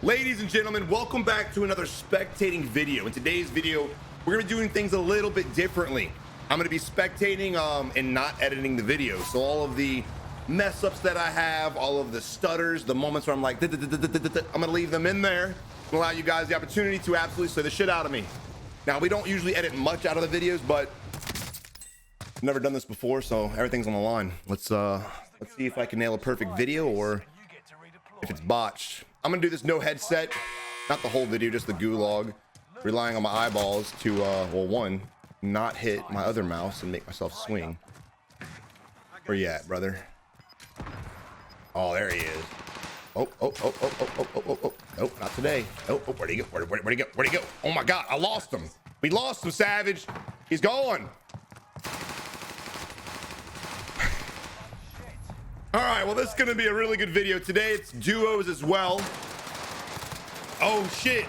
Ladies and gentlemen, welcome back to another spectating video. In today's video, we're gonna be doing things a little bit differently. I'm gonna be spectating and not editing the video. So all of the mess ups that I have, all of the stutters, the moments where I'm like, I'm gonna leave them in there and allow you guys the opportunity to absolutely slay the shit out of me. Now, we don't usually edit much out of the videos, but I've never done this before, so everything's on the line. Let's see if I can nail a perfect video or if it's botched. I'm gonna do this no headset, not the whole video, just the gulag, relying on my eyeballs to well, one, not hit my other mouse and make myself swing. Where you at, brother? Oh, there he is. Oh, nope, not today. Oh, where'd he go? Where'd he go? Where'd he go? Oh my God, I lost him. We lost him, Savage. He's gone. All right, well, this is gonna be a really good video today. It's duos as well. Oh shit.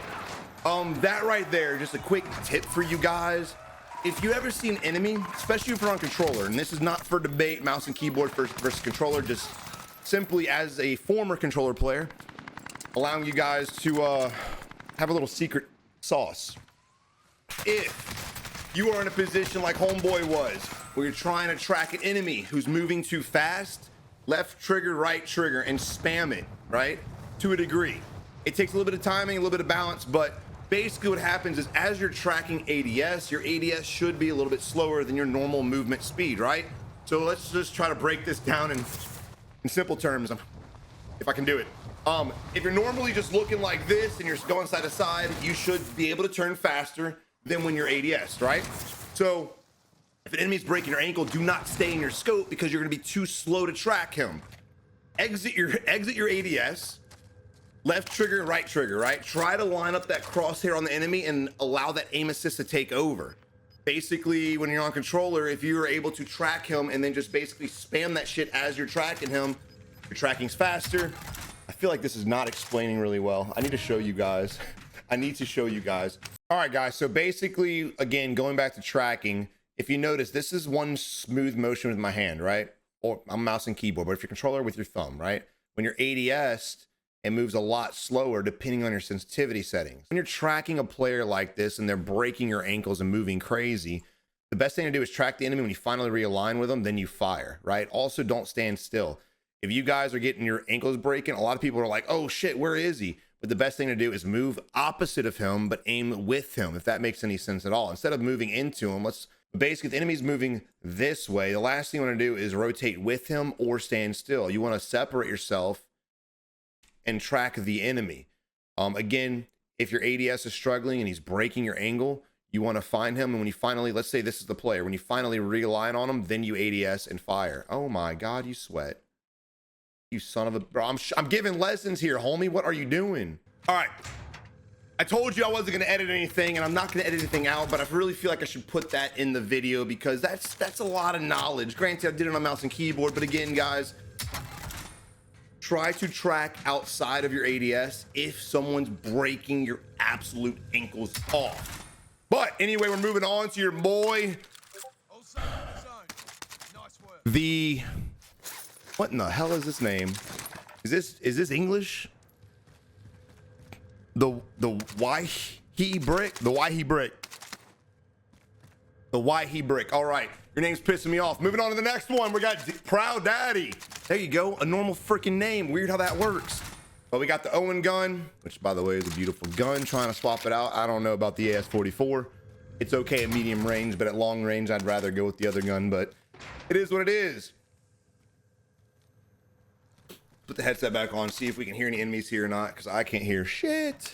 That right there, just a quick tip for you guys. If you ever see an enemy, especially if you're on controller, and this is not for debate, mouse and keyboard versus controller, just simply as a former controller player, allowing you guys to have a little secret sauce. If you are in a position like Homeboy was, where you're trying to track an enemy who's moving too fast, left trigger, right trigger, and spam it, right? To a degree. It takes a little bit of timing, a little bit of balance, but basically what happens is as you're tracking ADS, your ADS should be a little bit slower than your normal movement speed, right? So let's just try to break this down in simple terms, if I can do it. If you're normally just looking like this and you're going side to side, you should be able to turn faster than when you're ADS, right? So if an enemy's breaking your ankle, do not stay in your scope because you're gonna be too slow to track him. Exit your ADS, left trigger, right trigger, right? Try to line up that crosshair on the enemy and allow that aim assist to take over. Basically, when you're on controller, if you're able to track him and then just basically spam that shit as you're tracking him, your tracking's faster. I feel like this is not explaining really well. I need to show you guys. I need to show you guys. All right, guys, so basically, again, going back to tracking, if you notice, this is one smooth motion with my hand, right? Or I'm mouse and keyboard, but if you're controller with your thumb, right? When you're ADS, it moves a lot slower depending on your sensitivity settings. When you're tracking a player like this and they're breaking your ankles and moving crazy, the best thing to do is track the enemy. When you finally realign with them, then you fire, right? Also, don't stand still. If you guys are getting your ankles breaking, a lot of people are like, oh shit, where is he? But the best thing to do is move opposite of him, but aim with him, if that makes any sense at all. Instead of moving into him, basically, if the enemy's moving this way, the last thing you want to do is rotate with him or stand still. You want to separate yourself and track the enemy. Again, if your ADS is struggling and he's breaking your angle, you want to find him. And when you finally, let's say this is the player, when you finally realign on him, then you ADS and fire. Oh my God, you sweat. You son of a, bro, I'm giving lessons here, homie. What are you doing? All right. I told you I wasn't going to edit anything, and I'm not going to edit anything out, but I really feel like I should put that in the video because that's a lot of knowledge. Granted, I did it on mouse and keyboard, but again, guys, try to track outside of your ADS if someone's breaking your absolute ankles off. But anyway, we're moving on to your boy. What in the hell is this name? Is this English? The why he brick. All right, your name's pissing me off. Moving on to the next one, we got Proud Daddy. There you go, a normal freaking name. Weird how that works. But we got the Owen gun, which by the way is a beautiful gun. Trying to swap it out. I don't know about the AS-44. It's okay at medium range, but at long range I'd rather go with the other gun, but it is what it is. Put the headset back on, see if we can hear any enemies here or not, because I can't hear shit.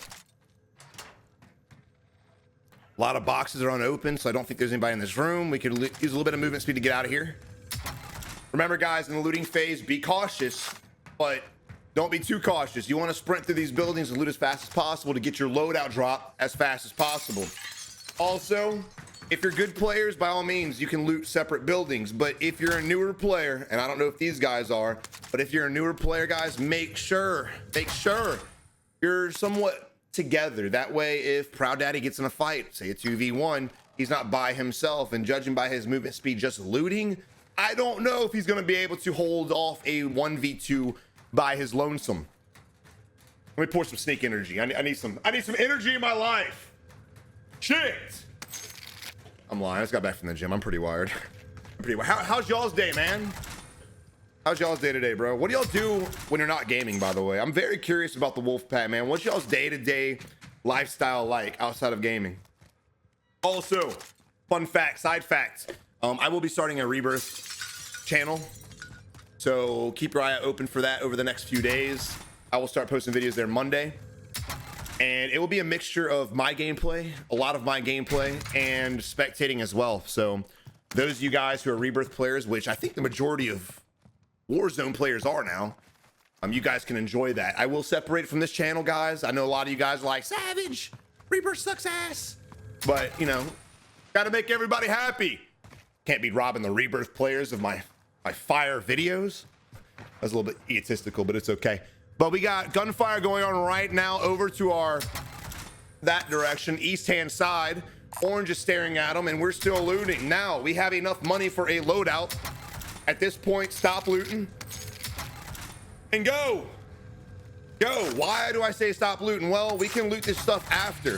A lot of boxes are unopened, so I don't think there's anybody in this room. We could use a little bit of movement speed to get out of here. Remember, guys, in the looting phase, be cautious, but don't be too cautious. You want to sprint through these buildings and loot as fast as possible to get your loadout drop as fast as possible. Also, if you're good players, by all means, you can loot separate buildings. But if you're a newer player, and I don't know if these guys are, but if you're a newer player, guys, make sure you're somewhat together. That way, if Proud Daddy gets in a fight, say a 2v1, he's not by himself, and judging by his movement speed just looting, I don't know if he's going to be able to hold off a 1v2 by his lonesome. Let me pour some sneak energy. I need some energy in my life. Shit. I'm lying. I just got back from the gym. I'm pretty wired. How's y'all's day, man? How's y'all's day today, bro? What do y'all do when you're not gaming, by the way? I'm very curious about the Wolfpack, man. What's y'all's day-to-day lifestyle like outside of gaming? Also, fun fact, side fact, I will be starting a Rebirth channel. So keep your eye open for that over the next few days. I will start posting videos there Monday. And it will be a mixture of my gameplay, a lot of my gameplay, and spectating as well. So those of you guys who are Rebirth players, which I think the majority of Warzone players are now, you guys can enjoy that. I will separate from this channel, guys. I know a lot of you guys are like, Savage, Rebirth sucks ass. But, you know, gotta make everybody happy. Can't be robbing the Rebirth players of my fire videos. That's a little bit egotistical, but it's okay. But we got gunfire going on right now over to that direction, east-hand side. Orange is staring at them, and we're still looting. Now, we have enough money for a loadout. At this point, stop looting. And go. Go. Why do I say stop looting? Well, we can loot this stuff after.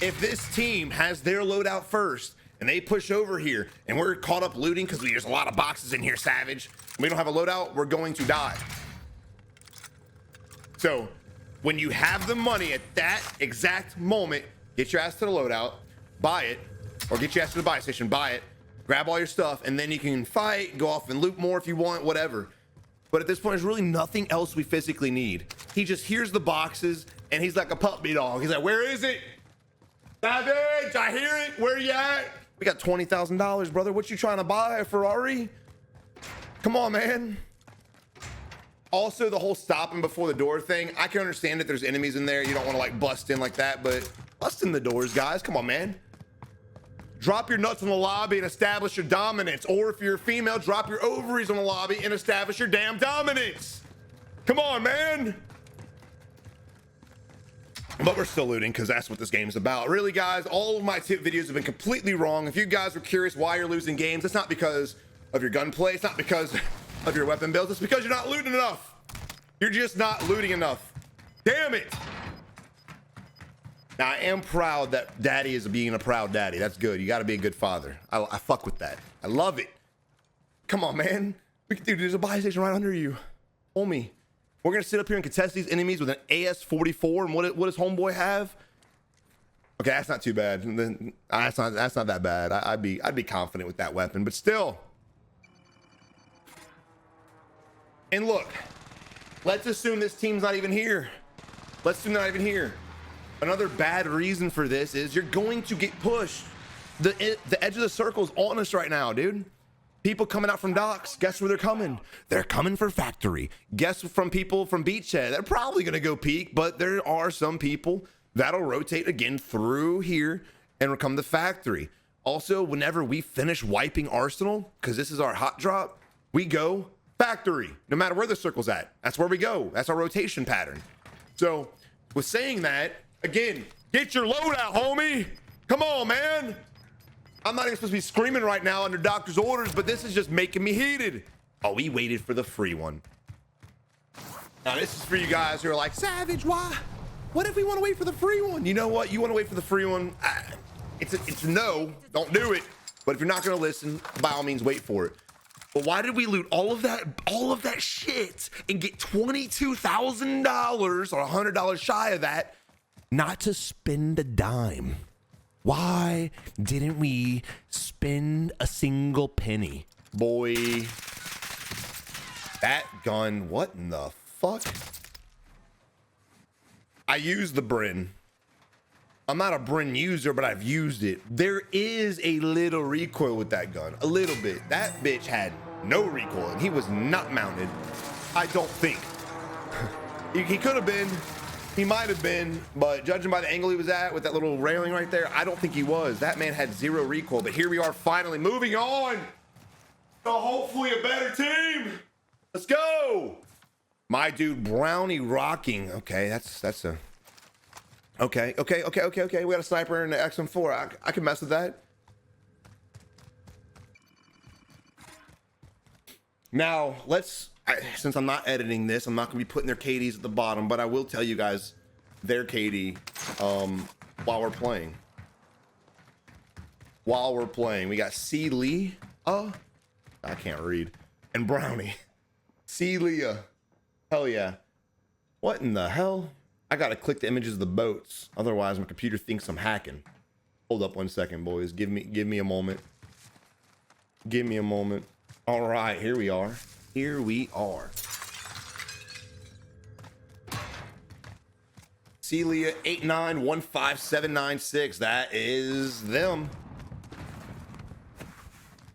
If this team has their loadout first, and they push over here, and we're caught up looting because there's a lot of boxes in here, Savage, and we don't have a loadout, we're going to die. So when you have the money at that exact moment, get your ass to the loadout, buy it, or get your ass to the buy station, buy it, grab all your stuff, and then you can fight, go off and loot more if you want, whatever. But at this point, there's really nothing else we physically need. He just hears the boxes, and he's like a puppy dog. He's like, where is it? Savage, I hear it. Where you at? We got $20,000, brother. What you trying to buy, a Ferrari? Come on, man. Also, the whole stopping before the door thing, I can understand that there's enemies in there. You don't want to like bust in like that, but bust in the doors, guys. Come on, man. Drop your nuts in the lobby and establish your dominance. Or if you're a female, drop your ovaries in the lobby and establish your damn dominance. Come on, man. But we're still looting because that's what this game is about. Really, guys, all of my tip videos have been completely wrong. If you guys are curious why you're losing games, it's not because of your gunplay. It's not because of your weapon builds. It's because you're not looting enough. You're just not looting enough. Damn it. Now, I am proud that daddy is being a proud daddy. That's good. You got to be a good father. I fuck with that. I love it. Come on, man. Dude, there's a buy station right under you. Homie. We're going to sit up here and contest these enemies with an AS-44. And what does homeboy have? Okay, that's not too bad. That's not that bad. I'd be confident with that weapon, but still. And look, let's assume this team's not even here. Let's assume they're not even here. Another bad reason for this is you're going to get pushed. The edge of the circle's on us right now, dude. People coming out from docks, guess where they're coming? They're coming for factory. Guess from people from beachhead, they're probably gonna go peak, but there are some people that'll rotate again through here and come to factory. Also, whenever we finish wiping Arsenal, because this is our hot drop, we go factory, no matter where the circle's at. That's where we go. That's our rotation pattern. So with saying that, again, get your load out, homie. Come on, man. I'm not even supposed to be screaming right now under doctor's orders, but this is just making me heated. Oh, we waited for the free one. Now, this is for you guys who are like, Savage, why? What if we want to wait for the free one? You know what? You want to wait for the free one? It's a no. Don't do it. But if you're not going to listen, by all means, wait for it. But why did we loot all of that shit and get $22,000 or $100 shy of that, not to spend a dime? Why didn't we spend a single penny? Boy, that gun, what in the fuck? I use the Brin. I'm not a Brin user, but I've used it. There is a little recoil with that gun, a little bit. That bitch had no recoil, and he was not mounted. I don't think. He could have been. He might have been, but judging by the angle he was at with that little railing right there, I don't think he was. That man had zero recoil, but here we are finally moving on to hopefully a better team. Let's go. My dude, Brownie rocking. Okay, that's a... Okay. We got a sniper in the XM4. I can mess with that. Now, since I'm not editing this, I'm not going to be putting their KDs at the bottom, but I will tell you guys their KD while we're playing. We got C. Lee. Oh, I can't read. And Brownie. C. Leah. Hell yeah. What in the hell? I gotta click the images of the boats. Otherwise, my computer thinks I'm hacking. Hold up 1 second, boys. Give me a moment. Give me a moment. All right, here we are. Here we are. Celia 8915796. That is them.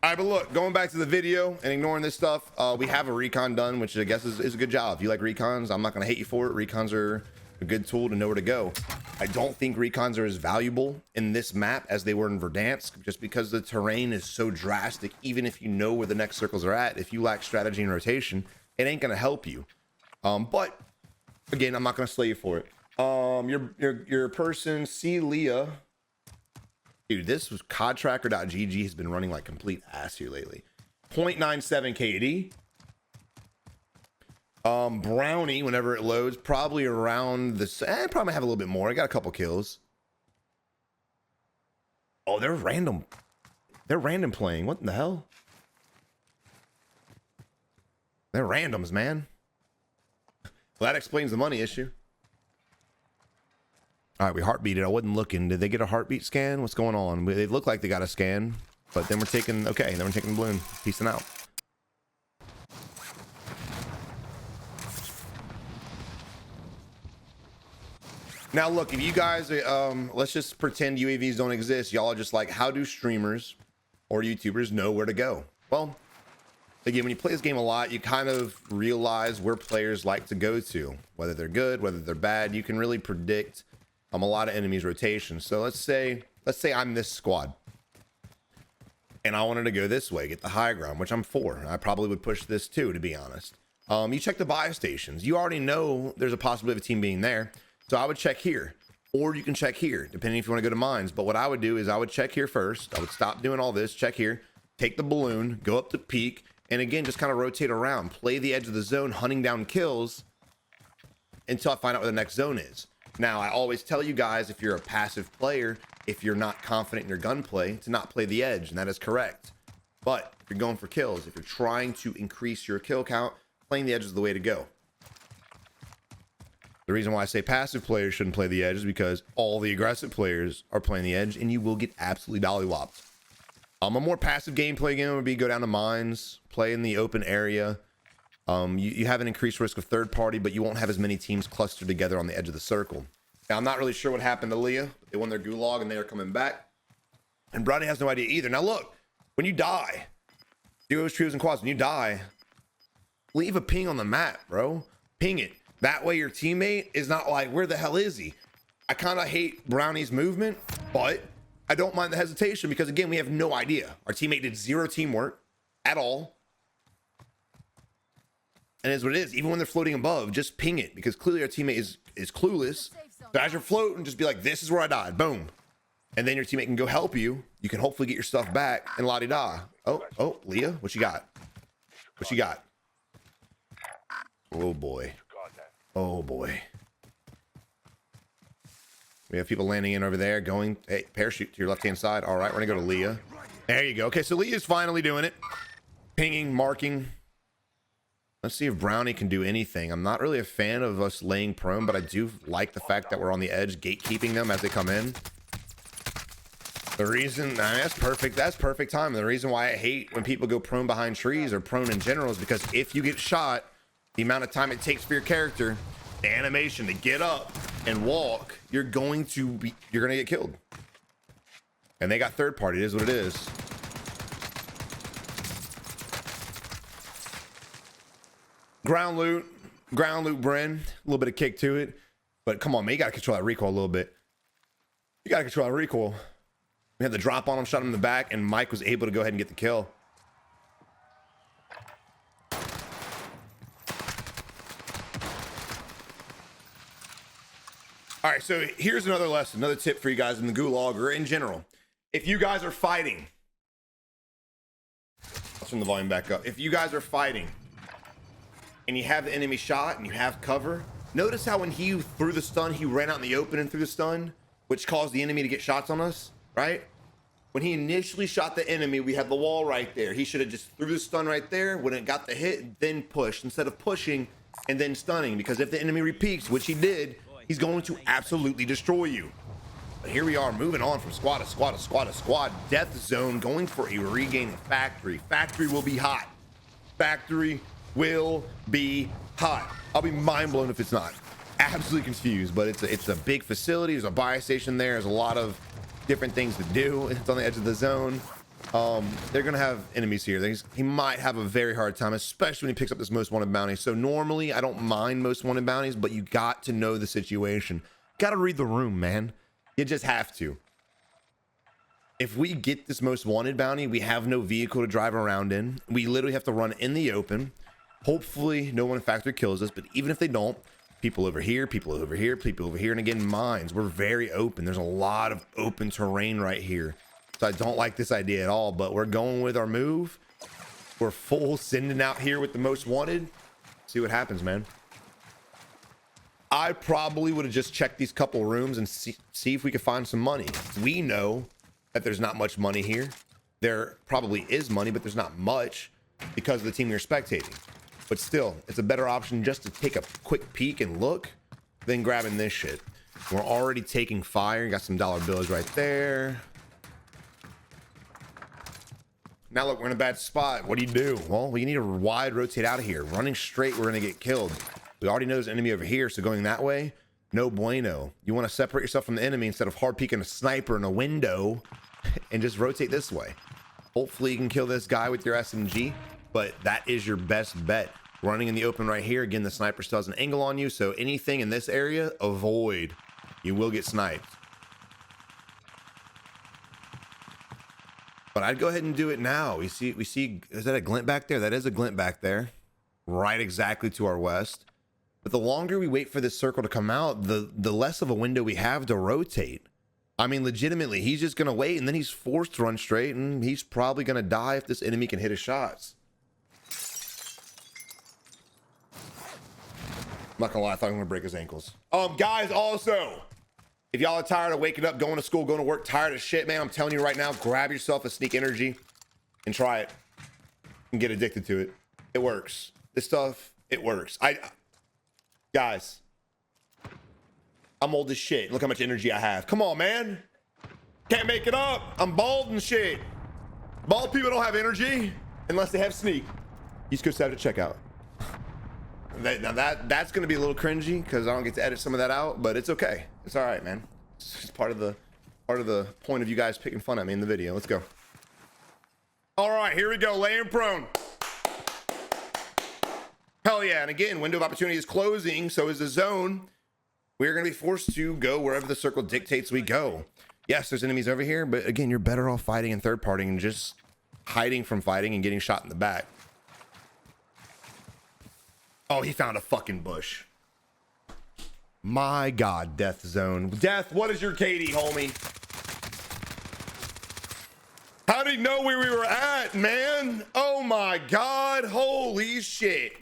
All right, but look, going back to the video and ignoring this stuff, we have a recon done, which I guess is a good job. If you like recons, I'm not going to hate you for it. Recons are a good tool to know where to go. I don't think recons are as valuable in this map as they were in Verdansk, just because the terrain is so drastic. Even if you know where the next circles are at, if you lack strategy and rotation, it ain't going to help you. But again, I'm not going to slay you for it. Your person, C. Leah. Dude, this was codtracker.gg has been running like complete ass here lately. 0.97 KD. Brownie, whenever it loads, probably around this. Probably have a little bit more. I got a couple kills. Oh, they're random. They're random playing. What in the hell? They're randoms, man. Well, that explains the money issue. All right, we heartbeated. I wasn't looking. Did they get a heartbeat scan? What's going on? They look like they got a scan, but then we're taking, okay, then we're taking the balloon. Peacing out. Now, look, if you guys, let's just pretend UAVs don't exist. Y'all are just like, how do streamers or YouTubers know where to go? Well, again, when you play this game a lot, you kind of realize where players like to go to, whether they're good, whether they're bad. You can really predict a lot of enemies rotation. So let's say I'm this squad and I wanted to go this way, get the high ground, which I'm for. I probably would push this too, to be honest. You check the buy stations. You already know there's a possibility of a team being there. So I would check here, or you can check here, depending if you want to go to mines. But what I would do is I would check here first. I would stop doing all this, check here, take the balloon, go up to peak, and again, just kind of rotate around, play the edge of the zone, hunting down kills until I find out where the next zone is. Now, I always tell you guys, if you're a passive player, if you're not confident in your gunplay, to not play the edge, and that is correct. But if you're going for kills, if you're trying to increase your kill count, playing the edge is the way to go. The reason why I say passive players shouldn't play the edge is because all the aggressive players are playing the edge, and you will get absolutely dollywopped. A more passive gameplay game would be go down to mines, play in the open area. You have an increased risk of third party, but you won't have as many teams clustered together on the edge of the circle. Now, I'm not really sure what happened to Leah. They won their gulag and they are coming back. And Brownie has no idea either. Now, look, when you die, duos, trios, and quads, when you die, leave a ping on the map, bro. Ping it. That way your teammate is not like, where the hell is he? I kind of hate Brownie's movement, but I don't mind the hesitation because, again, we have no idea. Our teammate did zero teamwork at all. And it is what it is. Even when they're floating above, just ping it because clearly our teammate is clueless. So as you're floating, just be like, this is where I died. Boom. And then your teammate can go help you. You can hopefully get your stuff back and la-di-da. Oh, Leah, what you got? What you got? Oh, boy. Oh, boy. We have people landing in over there going, hey, parachute to your left-hand side. All right, we're going to go to Leah. There you go. Okay, so Leah's finally doing it. Pinging, marking. Let's see if Brownie can do anything. I'm not really a fan of us laying prone, but I do like the fact that we're on the edge, gatekeeping them as they come in. The reason, I mean, that's perfect. That's perfect time. The reason why I hate when people go prone behind trees or prone in general is because if you get shot, the amount of time it takes for your character, the animation to get up and walk, you're gonna get killed. And they got third party. It is what it is. Ground loot, Bren. A little bit of kick to it, but come on, man, you gotta control that recoil a little bit. You gotta control that recoil. We had the drop on him, shot him in the back, and Mike was able to go ahead and get the kill. All right, so here's another lesson, another tip for you guys in the gulag or in general. If you guys are fighting, let's turn the volume back up. If you guys are fighting and you have the enemy shot and you have cover, Notice how when he threw the stun, he ran out in the open and threw the stun, which caused the enemy to get shots on us, right? When he initially shot the enemy, we had the wall right there. He should have just threw the stun right there. When it got the hit, then pushed instead of pushing and then stunning, because if the enemy repeats, which he did, he's going to absolutely destroy you. But here we are moving on from squad to squad to squad to squad. Death zone going for a regain of factory. Factory will be hot. Factory will be hot. I'll be mind blown if it's not. Absolutely confused, but it's a big facility. There's a buy station there. There's a lot of different things to do. It's on the edge of the zone. They're gonna have enemies here. He might have a very hard time, especially when he picks up this most wanted bounty. So normally I don't mind most wanted bounties, but you got to know the situation. Got to read the room, man. You just have to. If we get this most wanted bounty, we have no vehicle to drive around in. We literally have to run in the open. Hopefully no one in factory kills us, but even if they don't, people over here, people over here, people over here, and again, mines. We're very open. There's a lot of open terrain right here. So I don't like this idea at all, but we're going with our move. We're full sending out here with the most wanted. See what happens, man. I probably would have just checked these couple rooms and see if we could find some money. We know that there's not much money here. There probably is money, but there's not much because of the team you're spectating. But still, it's a better option just to take a quick peek and look than grabbing this shit. We're already taking fire. Got some dollar bills right there. Now look, we're in a bad spot. What do you do? Well, we need to wide rotate out of here. Running straight, we're gonna get killed. We already know there's an enemy over here, so going that way, no bueno. You want to separate yourself from the enemy instead of hard peeking a sniper in a window and just rotate this way. Hopefully you can kill this guy with your SMG, but that is your best bet. Running in the open right here. Again, the sniper still has an angle on you, so anything in this area, avoid. You will get sniped. But I'd go ahead and do it now. We see, is that a glint back there? That is a glint back there, right exactly to our west. But the longer we wait for this circle to come out, the less of a window we have to rotate. I mean, legitimately, he's just going to wait, and then he's forced to run straight, and he's probably going to die if this enemy can hit his shots. I'm not going to lie, I thought I was going to break his ankles. Guys, also, if y'all are tired of waking up, going to school, going to work, tired of shit, man, I'm telling you right now, grab yourself a sneak energy and try it and get addicted to it. It works. This stuff, it works. Guys, I'm old as shit. Look how much energy I have. Come on, man. Can't make it up. I'm bald and shit. Bald people don't have energy unless they have sneak. East Coast have to check out. Now that's going to be a little cringy because I don't get to edit some of that out, but it's okay. It's all right, man. It's just part of the point of you guys picking fun at me in the video. Let's go. All right, here we go. Laying prone. Hell yeah. And again, window of opportunity is closing. So is the zone. We're going to be forced to go wherever the circle dictates we go. Yes, there's enemies over here, but again, you're better off fighting in third party and just hiding from fighting and getting shot in the back. Oh, he found a fucking bush. My God, Death Zone. Death, what is your KD, homie? How did he know where we were at, man? Oh my God, holy shit.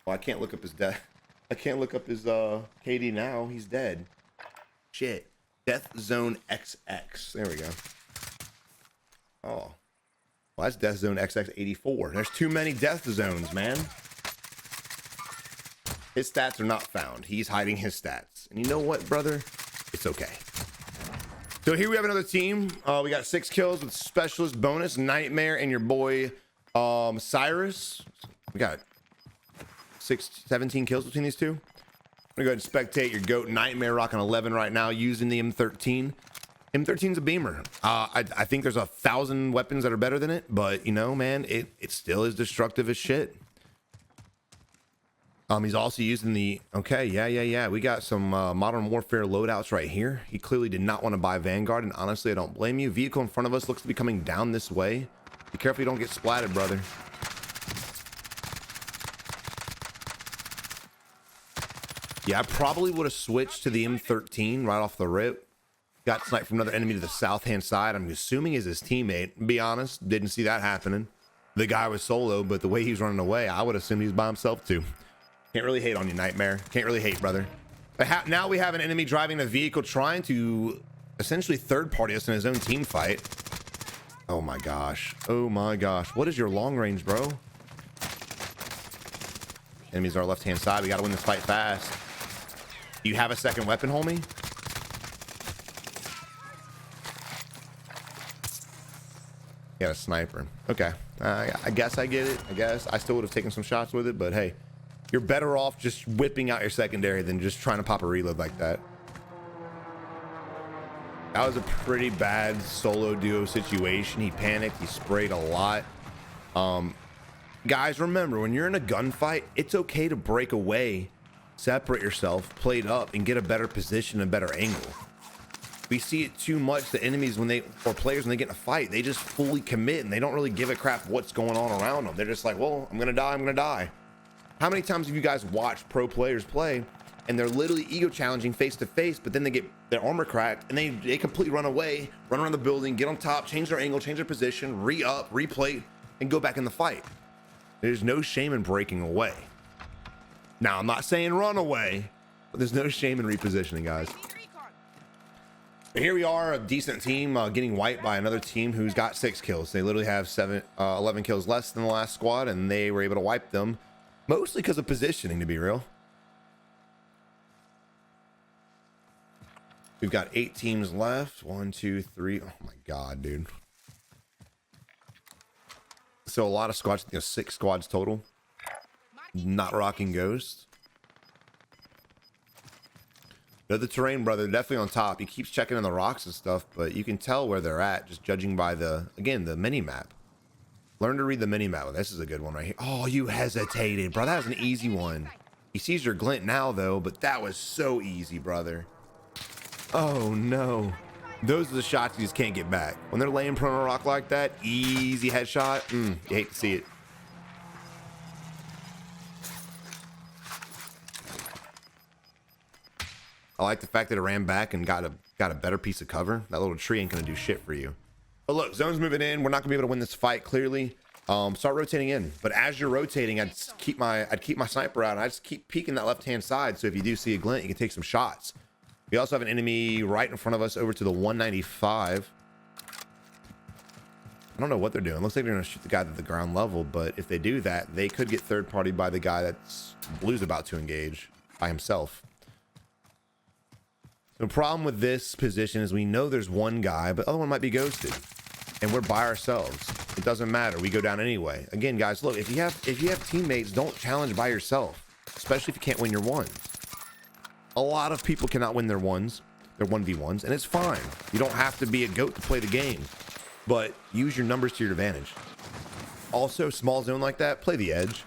Well, I can't look up his death. I can't look up his KD now. He's dead. Shit. Death Zone XX. There we go. Oh. Well, that's Death Zone XX84. There's too many Death Zones, man. His stats are not found. He's hiding his stats. And you know what, brother? It's okay. So here we have another team. We got 6 kills with specialist bonus, Nightmare, and your boy Cyrus. We got 17 kills between these two. I'm gonna go ahead and spectate your GOAT Nightmare, rocking 11 right now, using the M13. M13's a beamer. I think there's 1,000 weapons that are better than it, but you know, man, it still is destructive as shit. He's also using the, okay, yeah. We got some Modern Warfare loadouts right here. He clearly did not want to buy Vanguard, and honestly, I don't blame you. Vehicle in front of us looks to be coming down this way. Be careful you don't get splatted, brother. Yeah, I probably would have switched to the M13 right off the rip. Got sniped from another enemy to the south-hand side. I'm assuming is his teammate. Be honest, didn't see that happening. The guy was solo, but the way he's running away, I would assume he's by himself too. Can't really hate on you, Nightmare. Can't really hate, brother. But now we have an enemy driving a vehicle trying to essentially third party us in his own team fight. Oh my gosh. Oh my gosh. What is your long range, bro? Enemies are left hand side. We got to win this fight fast. Do you have a second weapon, homie? Yeah, a sniper. Okay. I guess I get it. I guess I still would have taken some shots with it, but hey, you're better off just whipping out your secondary than just trying to pop a reload like that. That was a pretty bad solo duo situation. He panicked. He sprayed a lot. Guys, remember, when you're in a gunfight, it's okay to break away, separate yourself, play it up, and get a better position and better angle. We see it too much. The enemies, or players, when they get in a fight, they just fully commit and they don't really give a crap what's going on around them. They're just like, well, I'm gonna die, I'm gonna die. How many times have you guys watched pro players play and they're literally ego challenging face to face, but then they get their armor cracked and they completely run away, run around the building, get on top, change their angle, change their position, re-up, replay, and go back in the fight. There's no shame in breaking away. Now, I'm not saying run away, but there's no shame in repositioning, guys. But here we are, a decent team getting wiped by another team who's got 6 kills. They literally have 11 kills less than the last squad, and they were able to wipe them. Mostly because of positioning, to be real. We've got 8 teams left. 1, 2, 3. Oh my god, dude. So a lot of squads, 6 squads total. Not rocking Ghost. Know the terrain, brother. Definitely on top. He keeps checking in the rocks and stuff, but you can tell where they're at just judging by the mini map. Learn to read the mini map. This is a good one right here. Oh, you hesitated, bro. That was an easy one. He sees your glint now, though, but that was so easy, brother. Oh, no. Those are the shots you just can't get back. When they're laying prone on a rock like that, easy headshot. You hate to see it. I like the fact that it ran back and got a better piece of cover. That little tree ain't gonna do shit for you. But look, zone's moving in. We're not gonna be able to win this fight clearly. Start rotating in. But as you're rotating, I'd keep my sniper out and I just keep peeking that left-hand side. So if you do see a glint, you can take some shots. We also have an enemy right in front of us over to the 195. I don't know what they're doing. Looks like they're gonna shoot the guy at the ground level, but if they do that, they could get third party by the guy that's Blue's about to engage by himself. The problem with this position is we know there's one guy, but the other one might be ghosted, and we're by ourselves. It doesn't matter. We go down anyway. Again, guys, look, if you have teammates, don't challenge by yourself, especially if you can't win your ones. A lot of people cannot win their ones, their 1v1s, and it's fine. You don't have to be a goat to play the game, but use your numbers to your advantage. Also, small zone like that, play the edge.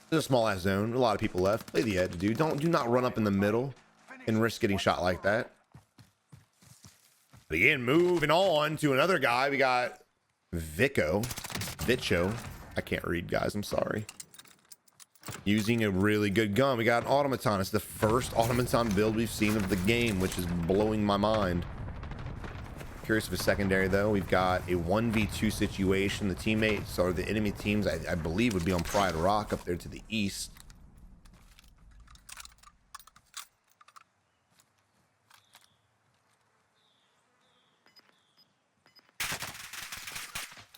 There's a small ass zone. A lot of people left. Play the edge, dude. Do not run up in the middle and risk getting shot like that. But again, moving on to another guy. We got Vicho. I can't read, guys. I'm sorry. Using a really good gun. We got an automaton. It's the first automaton build we've seen of the game, which is blowing my mind. Curious of a secondary, though. We've got a 1v2 situation. The teammates, or the enemy teams, I believe would be on Pride Rock up there to the east.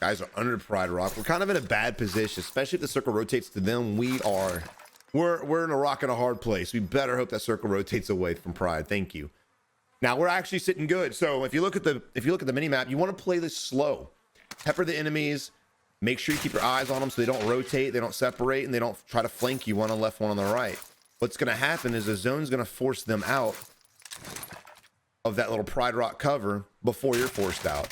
Guys are under Pride Rock. We're kind of in a bad position, especially if the circle rotates to them. We're in a rock and a hard place. We better hope that circle rotates away from Pride. Thank you. Now we're actually sitting good. So if you look at the mini map, you want to play this slow. Pepper the enemies. Make sure you keep your eyes on them so they don't rotate, they don't separate, and they don't try to flank you one on the left, one on the right. What's going to happen is the zone's going to force them out of that little Pride Rock cover before you're forced out.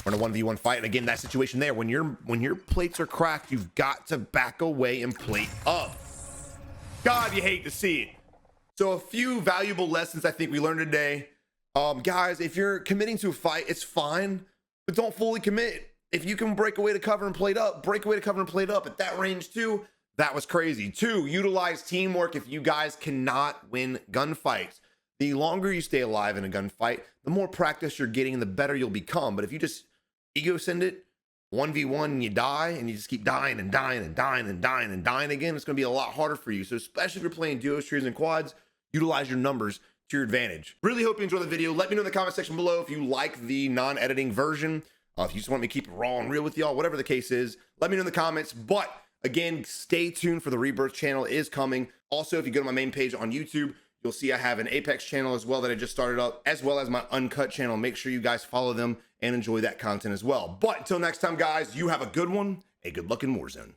We're in a 1v1 fight. And again, that situation there, when your plates are cracked, you've got to back away and plate up. God, you hate to see it. So a few valuable lessons I think we learned today. Guys, if you're committing to a fight, it's fine, but don't fully commit. If you can break away to cover and plate up, break away to cover and plate up. At that range too, that was crazy. 2, utilize teamwork if you guys cannot win gunfights. The longer you stay alive in a gunfight, the more practice you're getting and the better you'll become. But if you just ego send it, 1v1 and you die and you just keep dying and dying and dying and dying and dying again, it's going to be a lot harder for you. So especially if you're playing duos, trios, and quads, utilize your numbers to your advantage. Really hope you enjoy the video. Let me know in the comment section below if you like the non-editing version. If you just want me to keep it raw and real with y'all, whatever the case is, let me know in the comments. But again, stay tuned for the Rebirth channel. It is coming. Also, if you go to my main page on YouTube, you'll see I have an Apex channel as well that I just started up, as well as my Uncut channel. Make sure you guys follow them and enjoy that content as well. But until next time, guys, you have a good one. A good luck in Warzone.